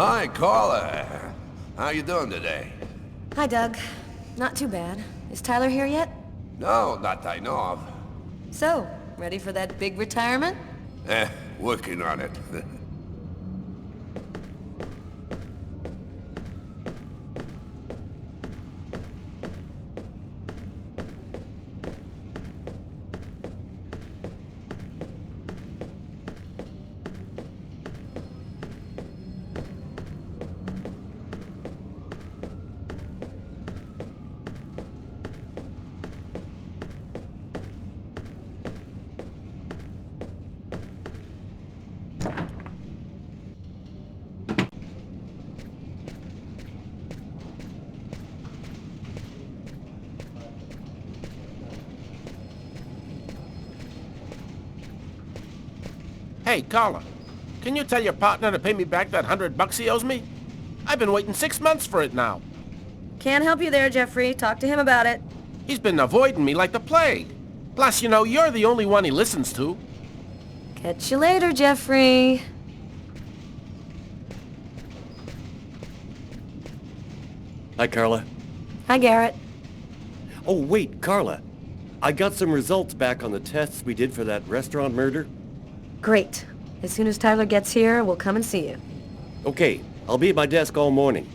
Hi, Carla. How you doing today? Hi, Doug. Not too bad. Is Tyler here yet? No, not that I know of. So, ready for that big retirement? Working on it. Hey, Carla, can you tell your partner to pay me back that $100 he owes me? I've been waiting 6 months for it now. Can't help you there, Jeffrey. Talk to him about it. He's been avoiding me like the plague. Plus, you know, you're the only one he listens to. Catch you later, Jeffrey. Hi, Carla. Hi, Garrett. Oh, wait, Carla. I got some results back on the tests we did for that restaurant murder. Great. As soon as Tyler gets here, we'll come and see you. Okay, I'll be at my desk all morning.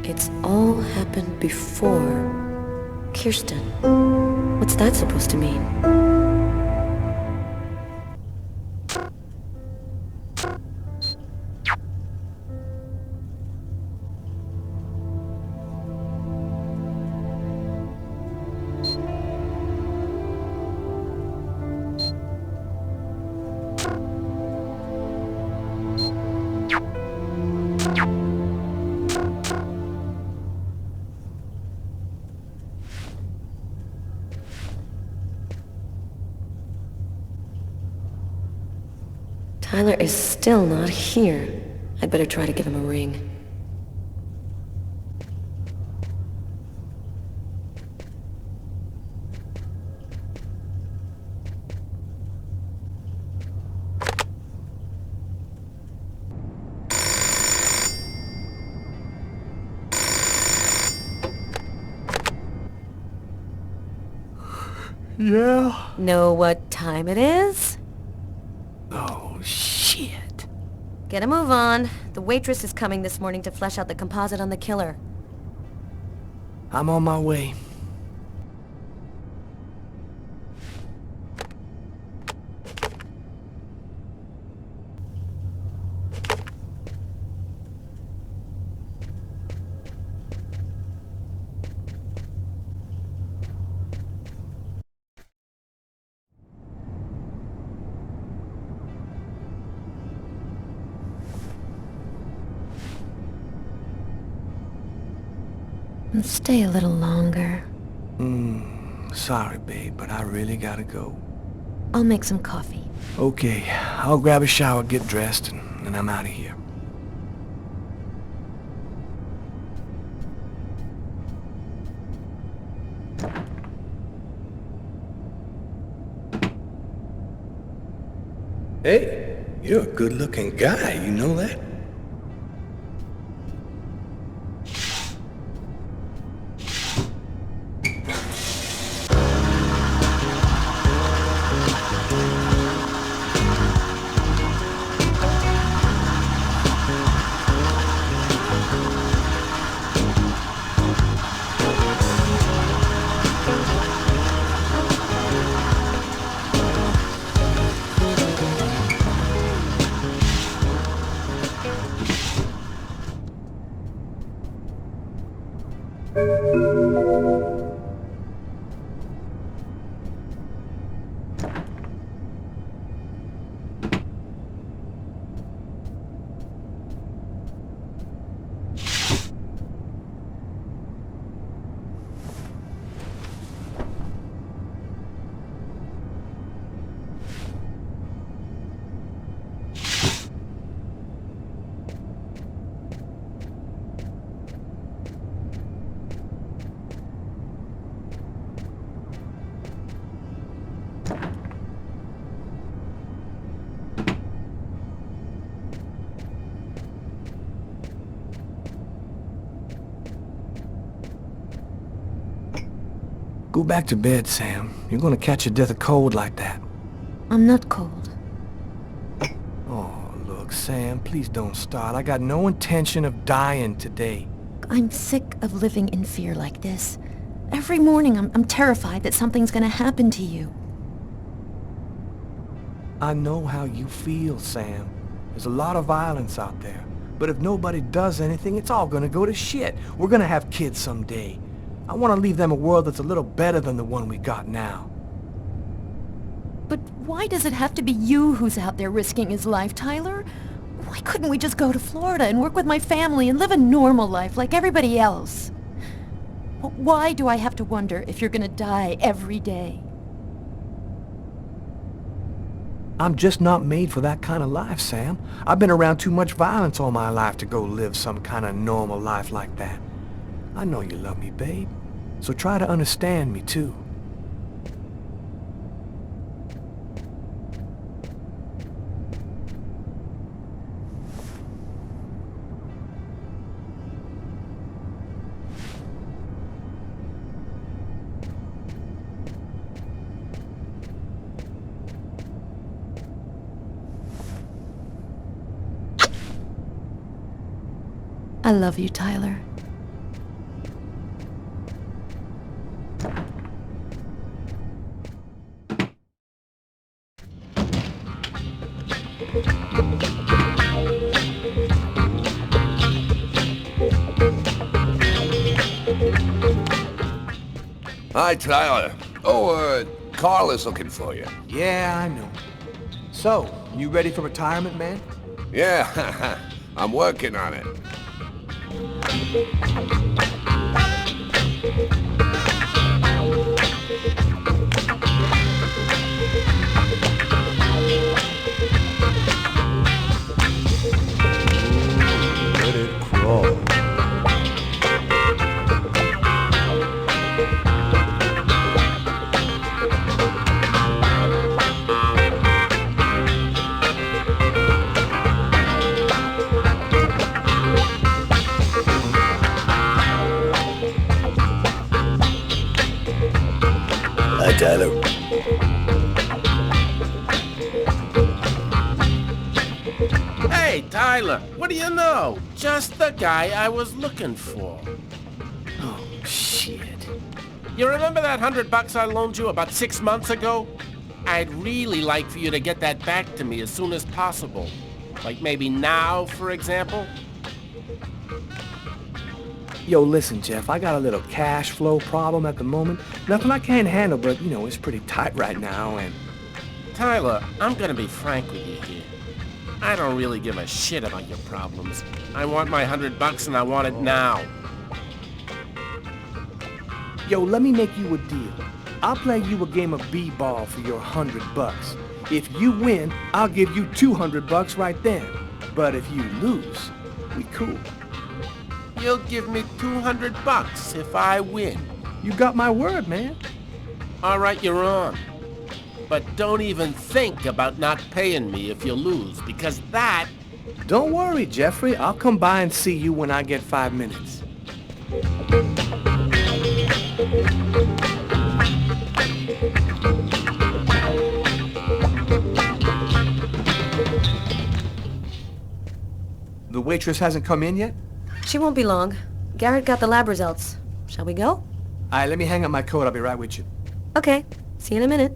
It's all happened before. Kirsten. What's that supposed to mean? Tyler is still not here. I'd better try to give him a ring. Yeah? Know what time it is? Oh, shit. Get a move on. The waitress is coming this morning to flesh out the composite on the killer. I'm on my way. Stay a little longer. Sorry, babe, but I really gotta go. I'll make some coffee. Okay, I'll grab a shower, get dressed, and I'm out of here. Hey, You're a good-looking guy, you know that? Go back to bed, Sam. You're gonna catch a death of cold like that. I'm not cold. Oh, look, Sam, please don't start. I got no intention of dying today. I'm sick of living in fear like this. Every morning I'm terrified that something's gonna happen to you. I know how you feel, Sam. There's a lot of violence out there. But if nobody does anything, it's all gonna go to shit. We're gonna have kids someday. I want to leave them a world that's a little better than the one we got now. But why does it have to be you who's out there risking his life, Tyler? Why couldn't we just go to Florida and work with my family and live a normal life like everybody else? Why do I have to wonder if you're gonna die every day? I'm just not made for that kind of life, Sam. I've been around too much violence all my life to go live some kind of normal life like that. I know you love me, babe. So try to understand me, too. I love you, Tyler. Hi, Tyler. Oh, Carl is looking for you. Yeah, I know. So, you ready for retirement, man? Yeah, I'm working on it. Let it crawl. Hi, Tyler. Hey, Tyler, what do you know? Just the guy I was looking for. Oh, shit. You remember that $100 I loaned you about 6 months ago? I'd really like for you to get that back to me as soon as possible. Like maybe now, for example? Yo, listen, Jeff, I got a little cash flow problem at the moment. Nothing I can't handle, but, you know, it's pretty tight right now, and... Tyler, I'm gonna be frank with you here. I don't really give a shit about your problems. I want my $100 and I want it now. Yo, let me make you a deal. I'll play you a game of b-ball for your $100. If you win, I'll give you $200 right then. But if you lose, we cool. You'll give me $200 if I win. You got my word, man. All right, you're on. But don't even think about not paying me if you lose, because that... Don't worry, Jeffrey. I'll come by and see you when I get 5 minutes. The waitress hasn't come in yet? She won't be long. Garrett got the lab results. Shall we go? All right, let me hang up my coat. I'll be right with you. Okay. See you in a minute.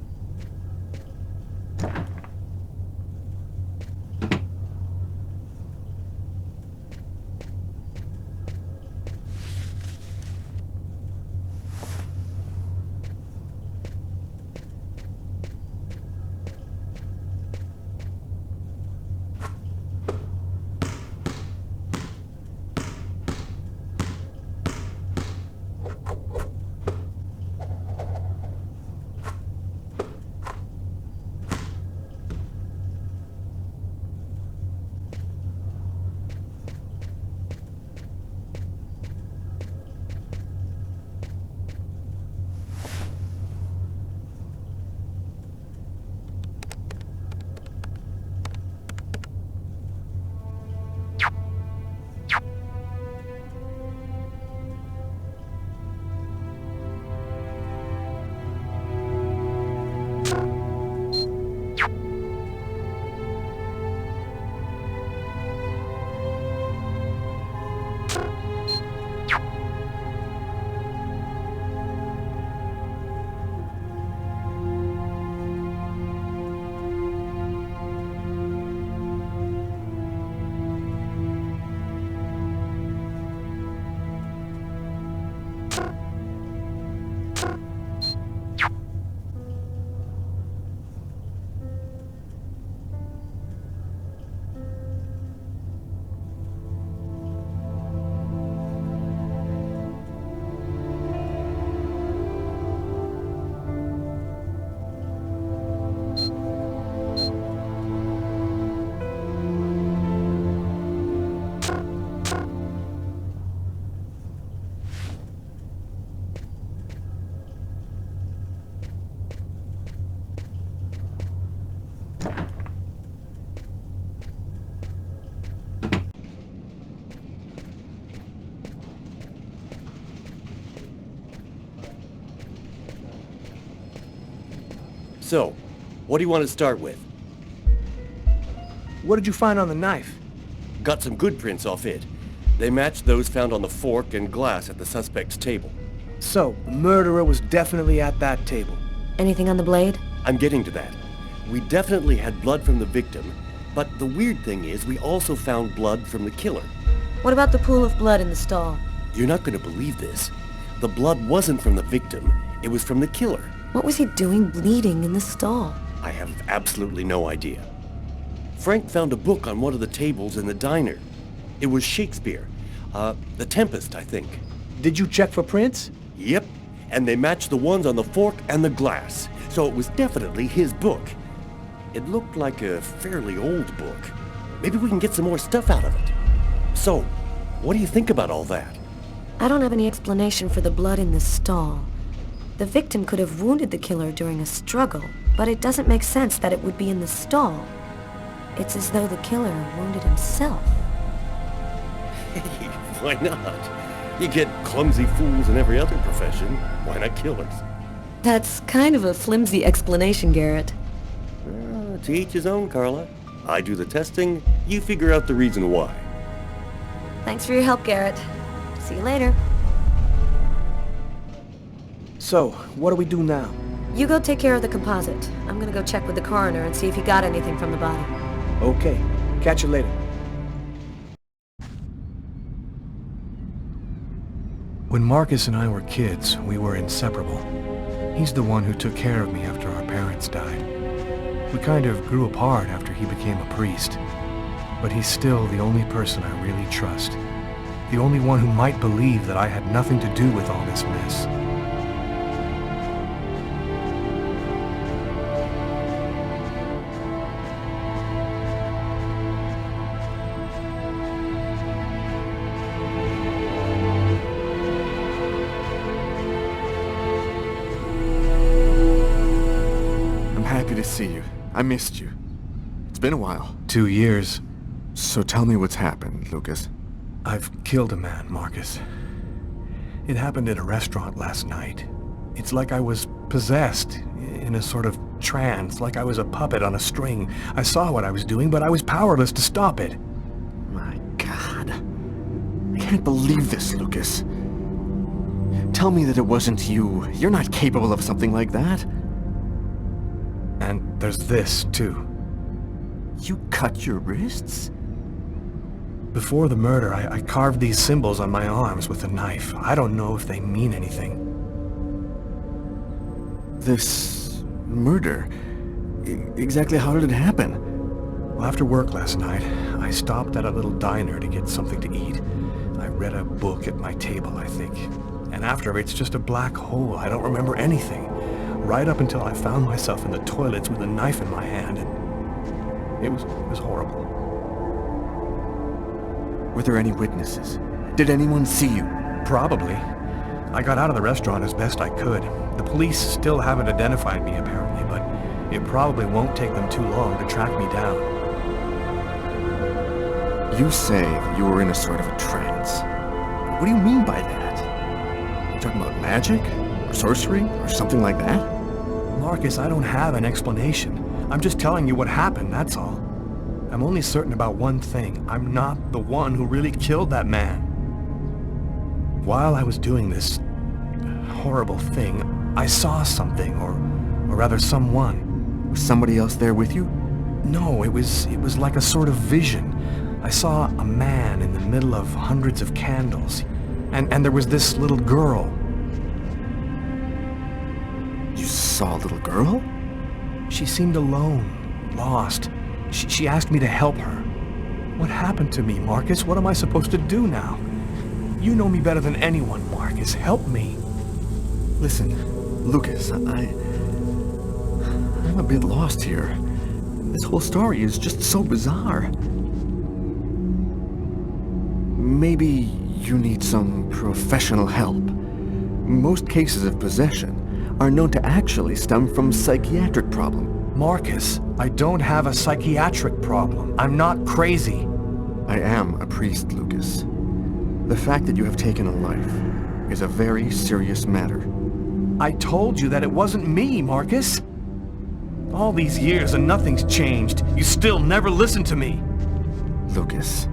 So, what do you want to start with? What did you find on the knife? Got some good prints off it. They matched those found on the fork and glass at the suspect's table. So, the murderer was definitely at that table. Anything on the blade? I'm getting to that. We definitely had blood from the victim, but the weird thing is we also found blood from the killer. What about the pool of blood in the stall? You're not going to believe this. The blood wasn't from the victim. It was from the killer. What was he doing bleeding in the stall? I have absolutely no idea. Frank found a book on one of the tables in the diner. It was Shakespeare. The Tempest, I think. Did you check for prints? Yep, and they matched the ones on the fork and the glass, so it was definitely his book. It looked like a fairly old book. Maybe we can get some more stuff out of it. So, what do you think about all that? I don't have any explanation for the blood in the stall. The victim could have wounded the killer during a struggle, but it doesn't make sense that it would be in the stall. It's as though the killer wounded himself. Hey, why not? You get clumsy fools in every other profession. Why not killers? That's kind of a flimsy explanation, Garrett. To each his own, Carla. I do the testing, you figure out the reason why. Thanks for your help, Garrett. See you later. So, what do we do now? You go take care of the composite. I'm gonna go check with the coroner and see if he got anything from the body. Okay. Catch you later. When Marcus and I were kids, we were inseparable. He's the one who took care of me after our parents died. We kind of grew apart after he became a priest. But he's still the only person I really trust. The only one who might believe that I had nothing to do with all this mess. to see you. I missed you. It's been a while. 2 years. So tell me what's happened, Lucas. I've killed a man, Marcus. It happened at a restaurant last night. It's like I was possessed, in a sort of trance, like I was a puppet on a string. I saw what I was doing, but I was powerless to stop it. My God. I can't believe this, Lucas. Tell me that it wasn't you. You're not capable of something like that. And there's this, too. You cut your wrists? Before the murder, I carved these symbols on my arms with a knife. I don't know if they mean anything. This murder? Exactly how did it happen? Well, after work last night, I stopped at a little diner to get something to eat. I read a book at my table, I think. And after, it's just a black hole. I don't remember anything. Right up until I found myself in the toilets with a knife in my hand, and it was horrible. Were there any witnesses? Did anyone see you? Probably. I got out of the restaurant as best I could. The police still haven't identified me, apparently, but it probably won't take them too long to track me down. You say that you were in a sort of a trance. What do you mean by that? You talking about magic? Or sorcery? Or something like that? Marcus, I don't have an explanation. I'm just telling you what happened, that's all. I'm only certain about one thing. I'm not the one who really killed that man. While I was doing this horrible thing, I saw something, or rather someone. Was somebody else there with you? No, it was like a sort of vision. I saw a man in the middle of hundreds of candles, and there was this little girl. You saw a little girl? She seemed alone, lost. She asked me to help her. What happened to me, Marcus? What am I supposed to do now? You know me better than anyone, Marcus. Help me. Listen, Lucas, I'm a bit lost here. This whole story is just so bizarre. Maybe you need some professional help. Most cases of possession are known to actually stem from psychiatric problem. Marcus, I don't have a psychiatric problem. I'm not crazy. I am a priest, Lucas. The fact that you have taken a life is a very serious matter. I told you that it wasn't me, Marcus. All these years and nothing's changed. You still never listen to me. Lucas,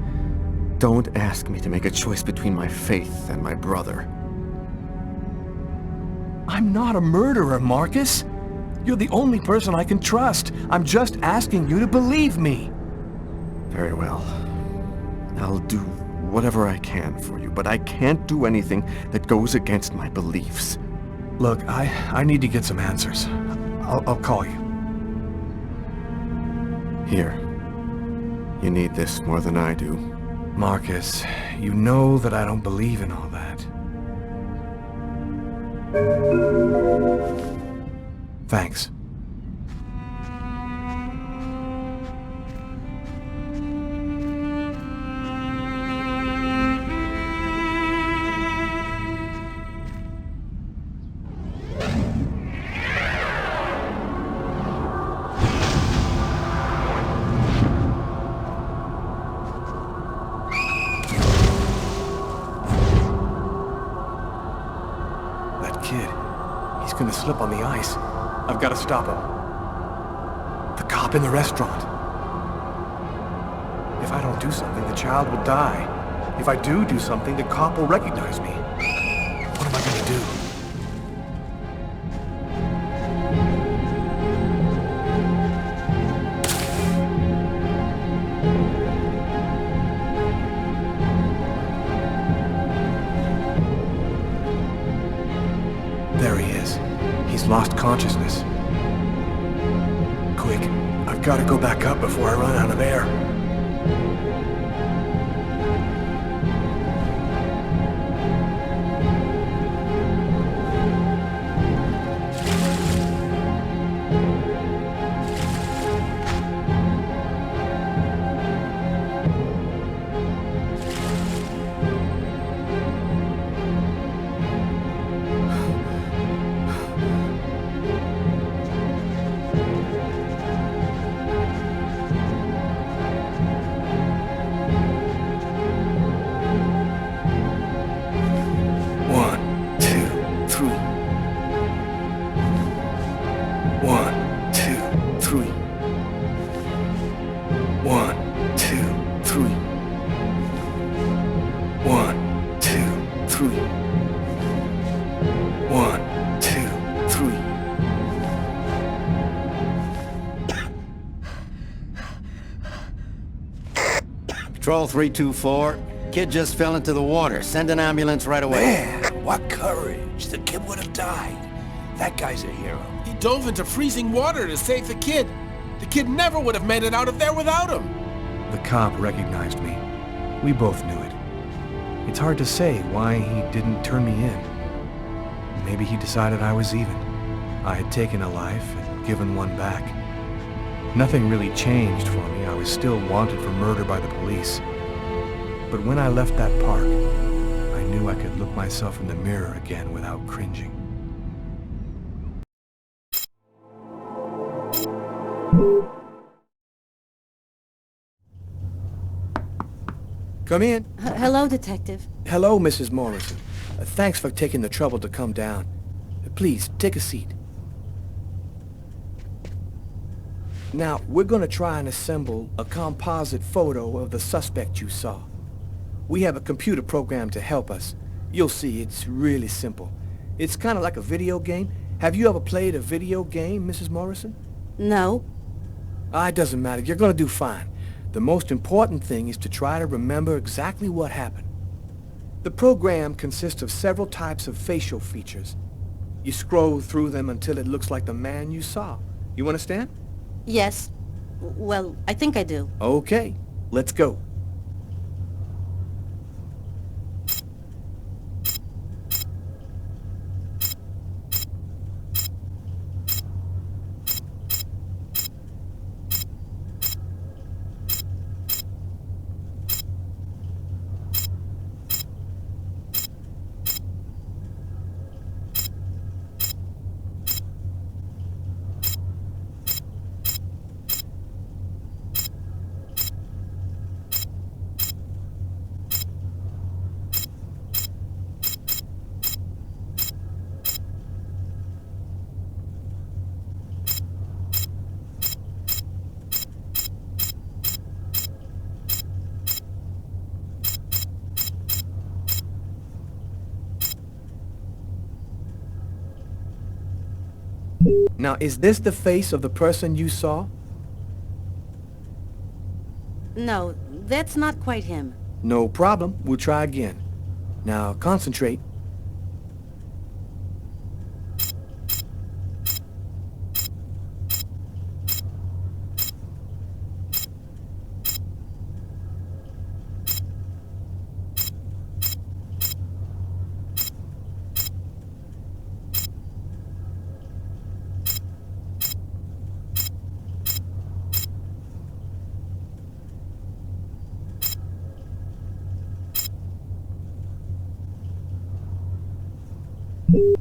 don't ask me to make a choice between my faith and my brother. I'm not a murderer, Marcus. You're the only person I can trust. I'm just asking you to believe me. Very well. I'll do whatever I can for you, but I can't do anything that goes against my beliefs. Look, I need to get some answers. I'll call you. Here. You need this more than I do. Marcus, you know that I don't believe in all that. Thanks. That kid, he's gonna slip on the ice. I've got to stop him. The cop in the restaurant. If I don't do something, the child will die. If I do something, the cop will recognize me. What am I going to do? There he is. He's lost consciousness. Quick, I've got to go back up before I run out of air. 3. 1, 2, 3. 1, 2, 3. 1, 2, 3. Patrol 324. Kid just fell into the water. Send an ambulance right away. Man, what courage. The kid would have died. That guy's a hero. He dove into freezing water to save the kid. The kid never would have made it out of there without him. The cop recognized me. We both knew it. It's hard to say why he didn't turn me in. Maybe he decided I was even. I had taken a life and given one back. Nothing really changed for me. I was still wanted for murder by the police. But when I left that park, I knew I could look myself in the mirror again without cringing. Come in. Hello, Detective. Hello, Mrs. Morrison. Thanks for taking the trouble to come down. Please, take a seat. Now, we're going to try and assemble a composite photo of the suspect you saw. We have a computer program to help us. You'll see, it's really simple. It's kind of like a video game. Have you ever played a video game, Mrs. Morrison? No. It doesn't matter. You're going to do fine. The most important thing is to try to remember exactly what happened. The program consists of several types of facial features. You scroll through them until it looks like the man you saw. You understand? Yes. Well, I think I do. Okay, let's go. Now, is this the face of the person you saw? No, that's not quite him. No problem. We'll try again. Now, concentrate.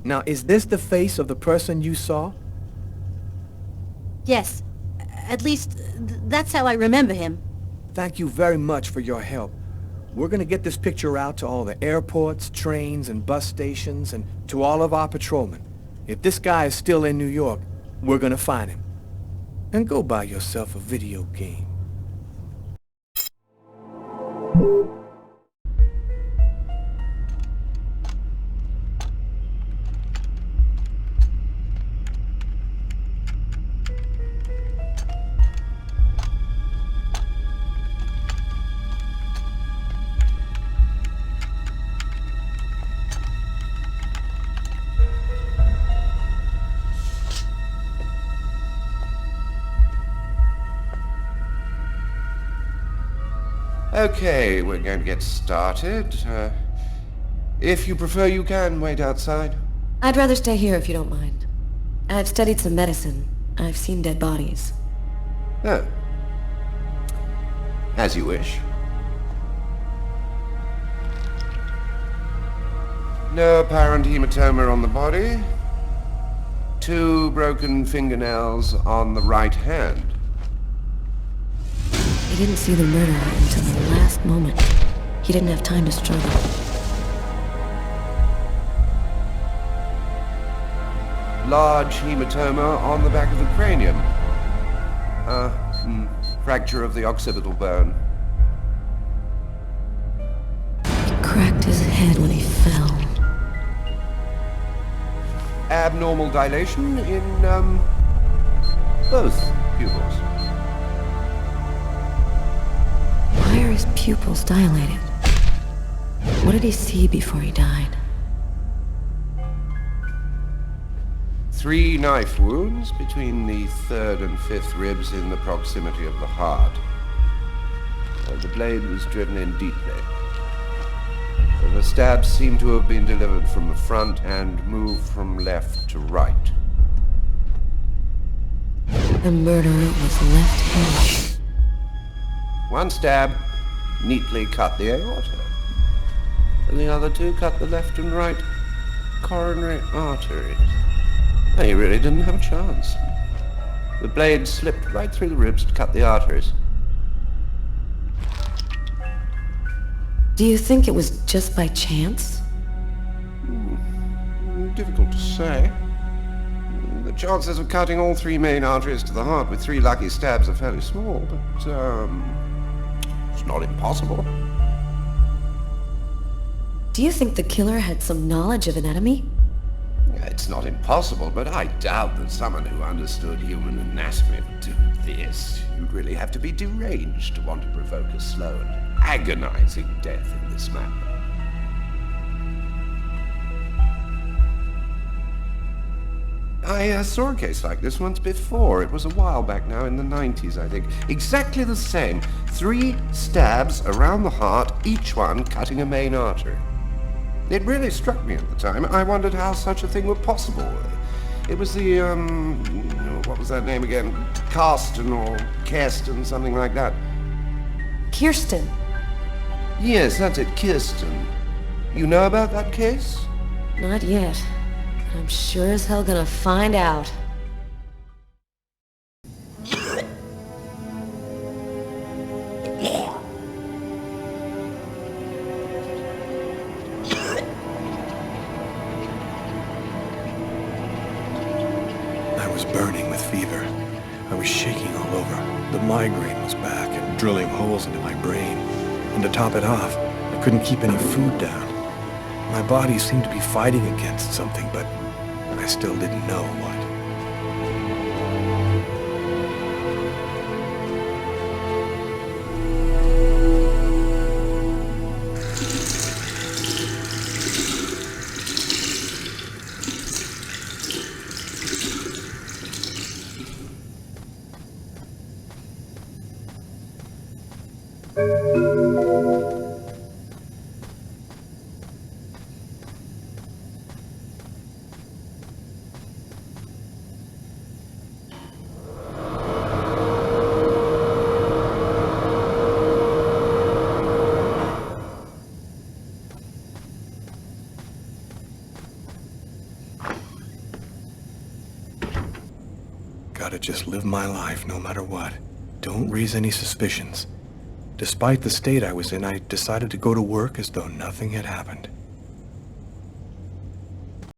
Now, is this the face of the person you saw? Yes. At least, that's how I remember him. Thank you very much for your help. We're going to get this picture out to all the airports, trains, and bus stations, and to all of our patrolmen. If this guy is still in New York, we're going to find him. And go buy yourself a video game. Okay, we're going to get started. If you prefer, you can wait outside. I'd rather stay here if you don't mind. I've studied some medicine. I've seen dead bodies. Oh. As you wish. No apparent hematoma on the body. 2 broken fingernails on the right hand. He didn't see the murderer until the last moment. He didn't have time to struggle. Large hematoma on the back of the cranium. Fracture of the occipital bone. He cracked his head when he fell. Abnormal dilation in, both pupils. Why are his pupils dilated? What did he see before he died? 3 knife wounds between the 3rd and 5th ribs in the proximity of the heart. The blade was driven in deeply. The stabs seem to have been delivered from the front and moved from left to right. The murderer was left-handed. 1 stab neatly cut the aorta, and the other 2 cut the left and right coronary arteries. He really didn't have a chance. The blade slipped right through the ribs to cut the arteries. Do you think it was just by chance? Difficult to say. The chances of cutting all 3 main arteries to the heart with 3 lucky stabs are fairly small, but, it's not impossible. Do you think the killer had some knowledge of anatomy? It's not impossible, but I doubt that someone who understood human anatomy would do this. You'd really have to be deranged to want to provoke a slow and agonizing death in this manner. I saw a case like this once before. It was a while back now, in the 90s, I think. Exactly the same. 3 stabs around the heart, each one cutting a main artery. It really struck me at the time. I wondered how such a thing were possible. It was the, what was that name again? Karsten or Kirsten, something like that. Kirsten. Yes, that's it, Kirsten. You know about that case? Not yet. But I'm sure as hell gonna find out. I was burning with fever. I was shaking all over. The migraine was back and drilling holes into my brain. And to top it off, I couldn't keep any food down. My body seemed to be fighting against something, but I still didn't know what. Gotta just live my life no matter what. Don't raise any suspicions. Despite the state I was in, I decided to go to work as though nothing had happened.